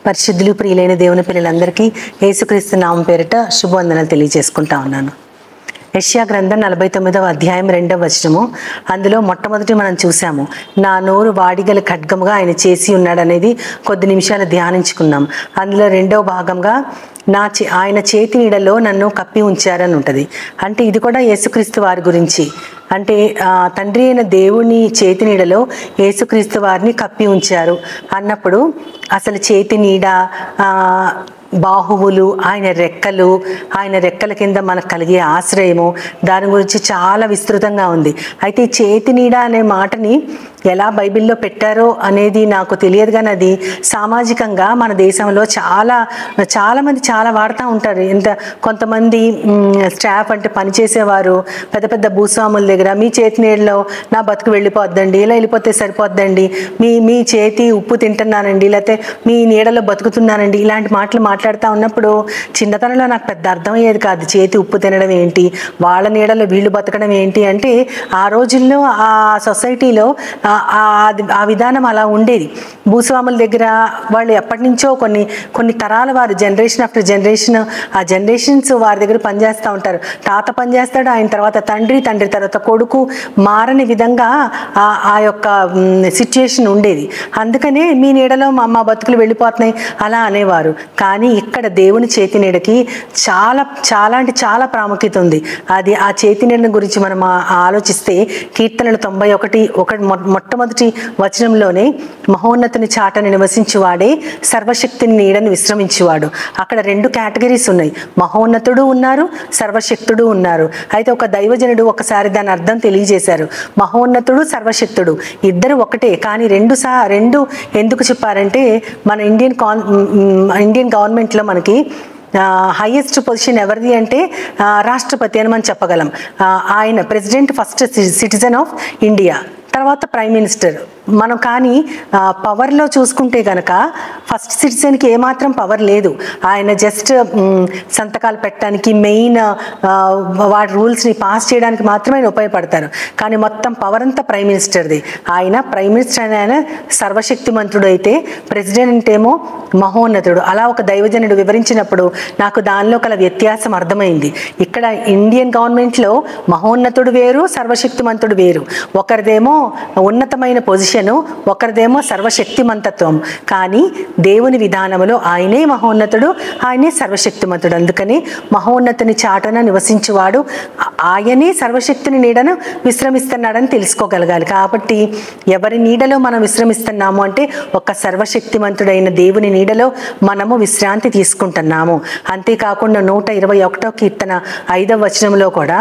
పరిశుద్ధులు ప్రియులైన దేవుని పిల్లలందరికీ యేసుక్రీస్తు నామం పేరిట శుభవందనలు తెలియజేసుకుంటా ఉన్నాను. యెషయా గ్రంథం 49వ అధ్యాయం 2వ వచనము. అందులో మొట్టమొదటి మనం చూసాము, నా నోరు వాడిగల ఖడ్గముగా ఆయన చేసి ఉన్నాడనేది కొద్ది నిమిషాలు ధ్యానించుకున్నాం. అందులో రెండవ భాగంగా ఆయన చేతి నీడలో నన్ను కప్పి ఉంచారని ఉంటుంది. అంటే ఇది కూడా యేసుక్రీస్తు వారి గురించి. అంటే తండ్రి అయిన దేవుని చేతి నీడలో యేసుక్రీస్తు వారిని కప్పి ఉంచారు అన్నప్పుడు అసలు చేతి నీడ, బాహువులు, ఆయన రెక్కల కింద మనకు కలిగే ఆశ్రయము, దాని గురించి చాలా విస్తృతంగా ఉంది. అయితే ఈ చేతి నీడ అనే మాటని ఎలా బైబిల్లో పెట్టారో అనేది నాకు తెలియదు, కానీ అది సామాజికంగా మన దేశంలో చాలామంది చాలా వాడుతూ ఉంటారు. కొంతమంది స్టాఫ్ అంటే పనిచేసేవారు పెద్ద పెద్ద భూస్వాముల దగ్గర, మీ చేతి నీడలో నా బతుకు వెళ్ళిపోద్దండి, ఇలా వెళ్ళిపోతే సరిపోద్దండి, మీ చేతి ఉప్పు తింటున్నానండి, లేకపోతే మీ నీడలో బతుకుతున్నానండి, ఇలాంటి మాటలు మాట్లాడుతూ ఉన్నప్పుడు చిన్నతనంలో నాకు పెద్ద అర్థమయ్యేది కాదు. చేతి ఉప్పు తినడం ఏంటి, వాళ్ళ నీడలో వీళ్ళు బతకడం ఏంటి అంటే ఆ రోజుల్లో ఆ సొసైటీలో ఆ విధానం అలా ఉండేది. భూస్వాముల దగ్గర వాళ్ళు ఎప్పటి నుంచో కొన్ని తరాల వారు, జనరేషన్ ఆఫ్టర్ జనరేషన్, ఆ జనరేషన్స్ వారి దగ్గర పనిచేస్తూ ఉంటారు. తాత పనిచేస్తాడు, ఆయన తర్వాత తండ్రి తర్వాత కొడుకు, మారని విధంగా ఆ యొక్క సిచ్యుయేషన్ ఉండేది. అందుకనే మీ నీడలో మా బతుకులు వెళ్ళిపోతున్నాయి అలా అనేవారు. కానీ ఇక్కడ దేవుని చేతి నీడకి చాలా ప్రాముఖ్యత ఉంది. అది ఆ చేతి నీడని గురించి మనం ఆలోచిస్తే కీర్తనలు 91 మొట్టమొదటి వచనంలోనే మహోన్నతుని చాటని నివసించువాడే సర్వశక్తిని నీడని విశ్రమించువాడు. అక్కడ 2 కేటగిరీస్ ఉన్నాయి, మహోన్నతుడు ఉన్నారు, సర్వశక్తుడు ఉన్నారు. అయితే ఒక దైవజనుడు ఒకసారి దాని అర్థం తెలియజేశారు. మహోన్నతుడు సర్వశక్తుడు ఇద్దరు ఒకటే, కానీ రెండు ఎందుకు చెప్పారంటే మన ఇండియన్ గవర్నమెంట్లో మనకి హైయెస్ట్ పొజిషన్ ఎవరిది అంటే రాష్ట్రపతి అని మనం చెప్పగలం. ఆయన president, first citizen of India, తర్వాత ప్రైమ్ మినిస్టర్. మనం కానీ పవర్లో చూసుకుంటే కనుక ఫస్ట్ సిటిజన్కి ఏమాత్రం పవర్ లేదు. ఆయన జస్ట్ సంతకాలు పెట్టడానికి, మెయిన్ వాటి రూల్స్ని పాస్ చేయడానికి మాత్రమే ఆయన ఉపయోగపడతారు. కానీ మొత్తం పవర్ అంతా ప్రైమ్ మినిస్టర్ది. ఆయన ప్రైమ్ మినిస్టర్ ఆయన సర్వశక్తిమంతుడు అయితే ప్రెసిడెంట్ ఏమో మహోన్నతుడు. అలా ఒక దైవజనుడు వివరించినప్పుడు నాకు దానిలో కల వ్యత్యాసం అర్థమైంది. ఇక్కడ ఇండియన్ గవర్నమెంట్లో మహోన్నతుడు వేరు, సర్వశక్తిమంతుడు వేరు. ఒకరిదేమో ఉన్నతమైన పొజిషన్, ఒకరిదేమో సర్వశక్తిమంతత్వం. కానీ దేవుని విధానంలో ఆయనే మహోన్నతుడు, ఆయనే సర్వశక్తిమంతుడు. అందుకని మహోన్నతుని చాటన నివసించువాడు ఆయనే సర్వశక్తిని నీడను విశ్రమిస్తున్నాడని తెలుసుకోగలగాలి. కాబట్టి ఎవరి నీడలో మనం విశ్రమిస్తున్నాము అంటే ఒక సర్వశక్తిమంతుడైన దేవుని నీడలో మనము విశ్రాంతి తీసుకుంటున్నాము. అంతేకాకుండా 121వ కీర్తన 5వ వచనంలో కూడా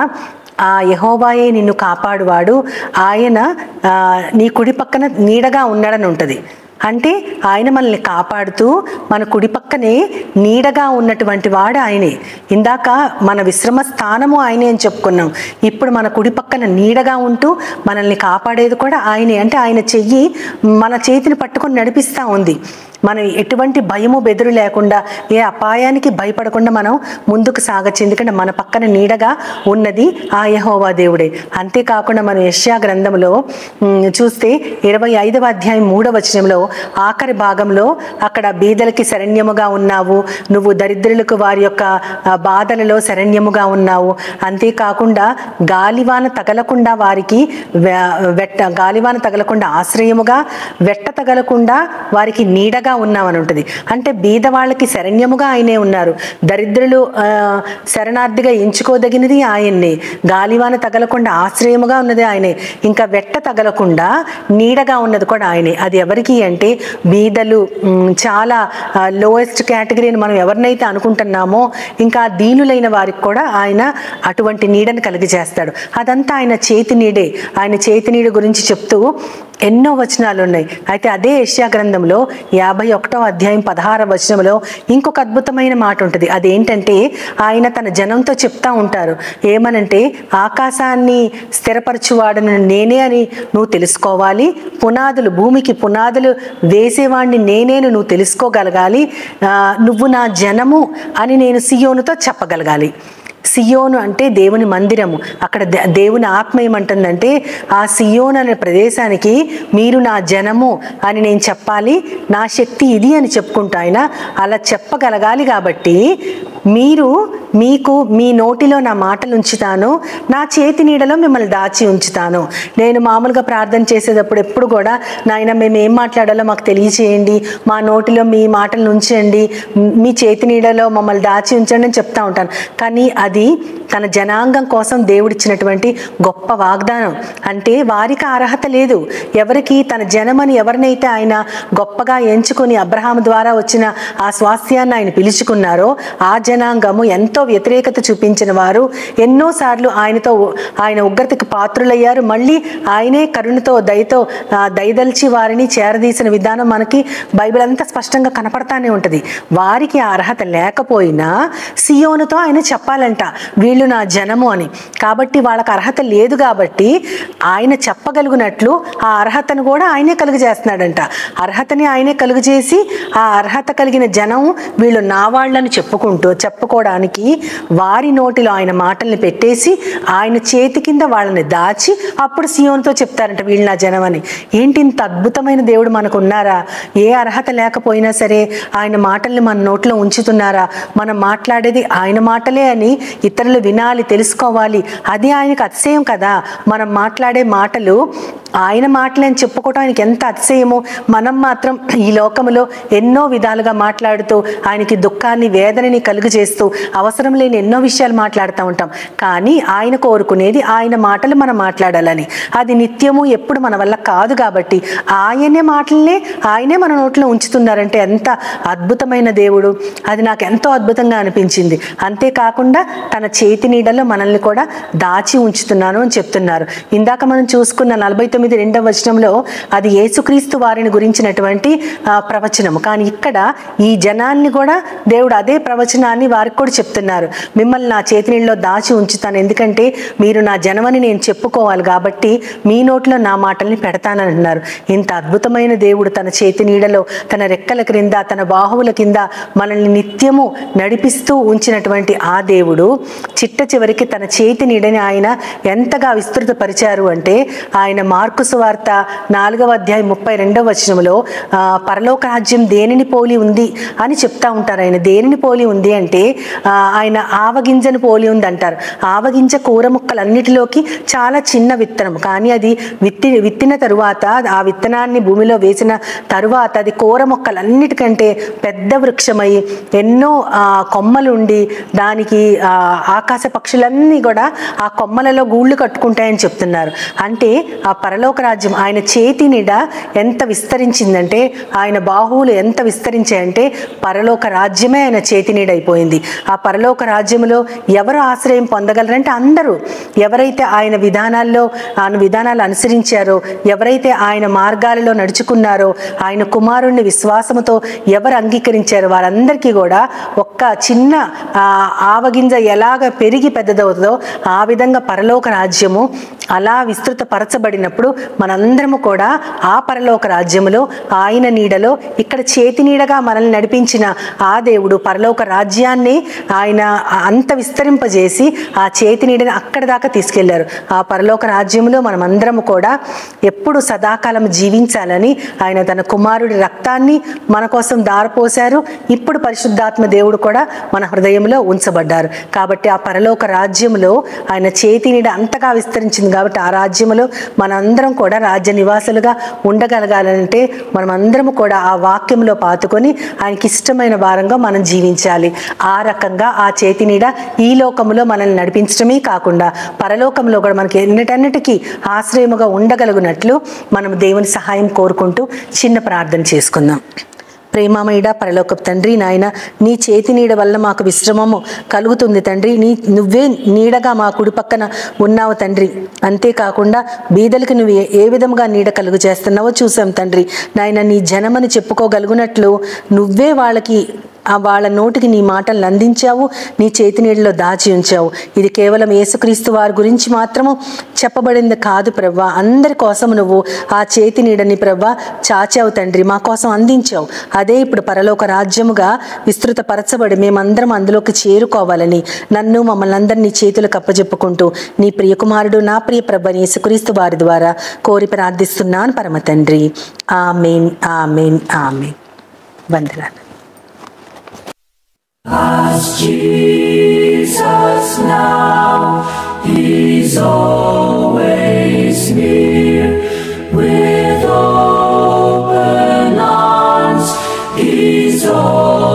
ఆ యెహోవాయే నిన్ను కాపాడువాడు, ఆయన నీ కుడి పక్కన నీడగా ఉన్నాడని ఉంటుంది. అంటే ఆయన మనల్ని కాపాడుతూ మన కుడి పక్కనే నీడగా ఉన్నటువంటి వాడు ఆయనే. ఇందాక మన విశ్రమ స్థానము ఆయనే అని చెప్పుకున్నాం. ఇప్పుడు మన కుడి పక్కన నీడగా ఉంటూ మనల్ని కాపాడేది కూడా ఆయనే. అంటే ఆయన చెయ్యి మన చేతిని పట్టుకొని నడిపిస్తూ ఉంది. మనం ఎటువంటి భయము బెదురు లేకుండా, ఏ అపాయానికి భయపడకుండా మనం ముందుకు సాగచ్చు. ఎందుకంటే మన పక్కన నీడగా ఉన్నది ఆ యెహోవా దేవుడే. అంతేకాకుండా మనం యెషయా గ్రంథంలో చూస్తే 25వ అధ్యాయం 3వ వచనంలో ఆఖరి భాగంలో అక్కడ బీదలకి శరణ్యముగా ఉన్నావు, నువ్వు దరిద్రులకు వారి యొక్క బాధలలో శరణ్యముగా ఉన్నావు. అంతేకాకుండా గాలివాన తగలకుండా వారికి గాలివాన తగలకుండా ఆశ్రయముగా, వెట్ట తగలకుండా వారికి నీడగా ఉన్నామని ఉంటుంది. అంటే బీద వాళ్ళకి శరణ్యముగా ఆయనే ఉన్నారు. దరిద్రులు శరణార్థిగా ఎంచుకోదగినది ఆయన్నే. గాలివాన తగలకుండా ఆశ్రయముగా ఉన్నది ఆయనే. ఇంకా వెట్ట తగలకుండా నీడగా ఉన్నది కూడా ఆయనే. అది ఎవరికి అంటే బీదలు, చాలా లోయెస్ట్ కేటగిరీని మనం ఎవరినైతే అనుకుంటున్నామో ఇంకా దీనులైన వారికి కూడా ఆయన అటువంటి నీడను కలిగజేస్తాడు. అదంతా ఆయన చేతి నీడే. ఆయన చేతి నీడ గురించి చెప్తూ ఎన్నో వచనాలు ఉన్నాయి. అయితే అదే యెషయా గ్రంథంలో 51వ అధ్యాయం 16వ వచనంలో ఇంకొక అద్భుతమైన మాట ఉంటుంది. అదేంటంటే ఆయన తన జనంతో చెప్తా ఉంటారు. ఏమనంటే ఆకాశాన్ని స్థిరపరచువాడను నేనే అని నువ్వు తెలుసుకోవాలి, భూమికి పునాదులు వేసేవాడిని నేనేను నువ్వు తెలుసుకోగలగాలి, నువ్వు నా జనము అని నేను సియోనుతో చెప్పగలగాలి. సియోను అంటే దేవుని మందిరము. అక్కడ దేవుని ఆత్మ ఏమంటుందంటే, ఆ సియోను అనే ప్రదేశానికి మీరు నా జనము అని నేను చెప్పాలి, నా శక్తి ఇది అని చెప్పుకుంటా ఆయన అలా చెప్పగలగాలి. కాబట్టి మీకు మీ నోటిలో నా మాటలు ఉంచుతాను, నా చేతి నీడలో మిమ్మల్ని దాచి ఉంచుతాను. నేను మామూలుగా ప్రార్థన చేసేటప్పుడు ఎప్పుడు కూడా, నాయన మేము ఏం మాట్లాడాలో మాకు తెలియచేయండి, మా నోటిలో మీ మాటలు ఉంచండి, మీ చేతి నీడలో మమ్మల్ని దాచి ఉంచండి అని చెప్తా ఉంటాను. కానీ అది తన జనాంగం కోసం దేవుడిచ్చినటువంటి గొప్ప వాగ్దానం. అంటే వారికి అర్హత లేదు. ఎవరికి తన జనమని ఎవరినైతే ఆయన గొప్పగా ఎంచుకుని అబ్రహాము ద్వారా వచ్చిన ఆ స్వాస్థ్యాన్ని ఆయన పిలుచుకున్నారో ఆ జనాంగము ఎంతో వ్యతిరేకత చూపించిన వారు, ఎన్నోసార్లు ఆయన ఉగ్రతకు పాత్రులయ్యారు. మళ్ళీ ఆయనే కరుణతో దయతో దయదల్చి వారిని చేరదీసిన విధానం మనకి బైబిల్ అంతా స్పష్టంగా కనపడతానే ఉంటుంది. వారికి ఆ అర్హత లేకపోయినా సియోనుతో ఆయన చెప్పాలంట, వీళ్ళు నా జనము అని. కాబట్టి వాళ్ళకి అర్హత లేదు కాబట్టి ఆయన చెప్పగలిగినట్లు ఆ అర్హతను కూడా ఆయనే కలుగజేస్తున్నాడంట. అర్హతని ఆయనే కలుగజేసి ఆ అర్హత కలిగిన జనం వీళ్ళు నా వాళ్ళని చెప్పుకోవడానికి వారి నోటిలో ఆయన మాటల్ని పెట్టేసి ఆయన చేతి కింద వాళ్ళని దాచి అప్పుడు సియోనుతో చెప్తారంట, వీళ్ళు నా జనం అని. ఏంటి ఇంత అద్భుతమైన దేవుడు మనకు ఉన్నారా? ఏ అర్హత లేకపోయినా సరే ఆయన మాటల్ని మన నోట్లో ఉంచుతున్నారా? మనం మాట్లాడేది ఆయన మాటలే అని ఇతరులు వినాలి, తెలుసుకోవాలి. అది ఆయనకు అతిశయం కదా. మనం మాట్లాడే మాటలు ఆయన మాటలే అని చెప్పుకోవడం ఆయనకి ఎంత అతిశయమో. మనం మాత్రం ఈ లోకములో ఎన్నో విధాలుగా మాట్లాడుతూ ఆయనకి దుఃఖాన్ని వేదనని కలుగు చేస్తూ అవసరం లేని ఎన్నో విషయాలు మాట్లాడుతూ ఉంటాం. కానీ ఆయన కోరుకునేది ఆయన మాటలు మనం మాట్లాడాలని. అది నిత్యము ఎప్పుడు మన వల్ల కాదు. కాబట్టి ఆయనే మాటలనే ఆయనే మన నోట్లో ఉంచుతున్నారంటే ఎంత అద్భుతమైన దేవుడు. అది నాకు ఎంతో అద్భుతంగా అనిపించింది. అంతేకాకుండా తన చేతి నీడలో మనల్ని కూడా దాచి ఉంచుతున్నాను అని చెప్తున్నారు. ఇందాక మనం చూసుకున్న 49:2 వచనంలో అది యేసుక్రీస్తు వారిని గురించినటువంటి ప్రవచనము. కానీ ఇక్కడ ఈ జనాన్ని కూడా దేవుడు అదే ప్రవచనాన్ని వారికి కూడా చెప్తున్నారు. మిమ్మల్ని నా చేతి నీళ్ళలో దాచి ఉంచుతాను, ఎందుకంటే మీరు నా జనమని నేను చెప్పుకోవాలి కాబట్టి మీ నోట్లో నా మాటల్ని పెడతానని అంటున్నారు. ఇంత అద్భుతమైన దేవుడు తన చేతి నీడలో తన రెక్కల క్రింద తన బాహువుల కింద మనల్ని నిత్యము నడిపిస్తూ ఉంచినటువంటి ఆ దేవుడు చిట్ట చివరికి తన చేతి నీడని ఆయన ఎంతగా విస్తృతపరిచారు అంటే, ఆయన మార్కు సువార్త 4వ అధ్యాయం 32వ వచనంలో పరలోక రాజ్యం దేనిని పోలి ఉంది అని చెప్తా ఉంటారు. ఆయన దేనిని పోలి ఉంది అంటే ఆయన ఆవగింజను పోలి ఉంది అంటారు. ఆవగింజ కూర ముక్కలన్నిటిలోకి చాలా చిన్న విత్తనం, కానీ అది విత్తిన తరువాత ఆ విత్తనాన్ని భూమిలో వేసిన తరువాత అది కూర మొక్కలన్నిటికంటే పెద్ద వృక్షమై ఎన్నో కొమ్మలుండి దానికి ఆకాశ పక్షులన్నీ కూడా ఆ కొమ్మలలో గూళ్ళు కట్టుకుంటాయని చెప్తున్నారు. అంటే ఆ పరలోక రాజ్యం ఆయన చేతి నీడ ఎంత విస్తరించిందంటే, ఆయన బాహువులు ఎంత విస్తరించాయంటే పరలోక రాజ్యమే ఆయన చేతి నీడ అయిపోయింది. ఆ పరలోక రాజ్యంలో ఎవరు ఆశ్రయం పొందగలరంటే అందరూ. ఎవరైతే ఆయన విధానాలు అనుసరించారో, ఎవరైతే ఆయన మార్గాలలో నడుచుకున్నారో, ఆయన కుమారుణ్ణి విశ్వాసముతో ఎవరు అంగీకరించారో వారందరికీ కూడా ఒక్క చిన్న ఆవగింజ ఎలాగ పెరిగి పెద్దదవుతుందో ఆ విధంగా పరలోక రాజ్యము అలా విస్తృతపరచబడినప్పుడు మనందరము కూడా ఆ పరలోక రాజ్యములో ఆయన నీడలో, ఇక్కడ చేతి నీడగా మనల్ని నడిపించిన ఆ దేవుడు పరలోక రాజ్యాన్ని ఆయన అంత విస్తరింపజేసి ఆ చేతి నీడని అక్కడి దాకా తీసుకెళ్లారు. ఆ పరలోక రాజ్యంలో మనమందరము కూడా ఎప్పుడు సదాకాలం జీవించాలని ఆయన తన కుమారుడి రక్తాన్ని మన కోసం దారపోశారు. ఇప్పుడు పరిశుద్ధాత్మ దేవుడు కూడా మన హృదయంలో ఉంచబడ్డారు. కాబట్టి ఆ పరలోక రాజ్యంలో ఆయన చేతి నీడ అంతగా విస్తరించింది. కాబట్టి ఆ రాజ్యంలో మనందరం కూడా రాజ్య నివాసులుగా ఉండగలగాలంటే మనమందరం కూడా ఆ వాక్యంలో పాతుకొని ఆయనకి ఇష్టమైన వారంగా మనం జీవించాలి. ఆ రకంగా ఆ చేతి నీడ ఈ లోకంలో మనల్ని నడిపించడమే కాకుండా పరలోకంలో కూడా మనకి ఎన్నిటన్నిటికీ ఆశ్రయముగా ఉండగలుగునట్లు మనం దేవుని సహాయం కోరుకుంటూ చిన్న ప్రార్థన చేసుకుందాం. ప్రేమమయుడా పరలోకపు తండ్రి, నాయన నీ చేతి నీడ వల్ల మాకు విశ్రమము కలుగుతుంది తండ్రి. నువ్వే నీడగా మా కుడి పక్కన ఉన్నావు తండ్రి. అంతేకాకుండా బీదలకి నువ్వు ఏ విధంగా నీడ కలుగు చేస్తున్నావో చూసాం తండ్రి. నాయన నీ జనమని చెప్పుకోగలుగునట్లు నువ్వే వాళ్ళకి వాళ్ళ నోటికి నీ మాటలను అందించావు, నీ చేతి నీడలో దాచి ఉంచావు. ఇది కేవలం యేసుక్రీస్తు వారి గురించి మాత్రము చెప్పబడింది కాదు ప్రవ్వా, అందరి కోసం నువ్వు ఆ చేతి నీడని ప్రవ్వా చాచావు తండ్రి, మా కోసం అందించావు. అదే ఇప్పుడు పరలోక రాజ్యముగా విస్తృతపరచబడి మేమందరం అందులోకి చేరుకోవాలని నన్ను మమ్మల్ని అందరినీ చేతులకు అప్పజెప్పుకుంటూ నీ ప్రియకుమారుడు నా ప్రియ ప్రభువైన యేసుక్రీస్తు వారి ద్వారా కోరి ప్రార్థిస్తున్నాను పరమ తండ్రి. ఆమేన్, ఆమేన్, ఆమేన్. వందనాలు. As Jesus now is always near, with open arms He's always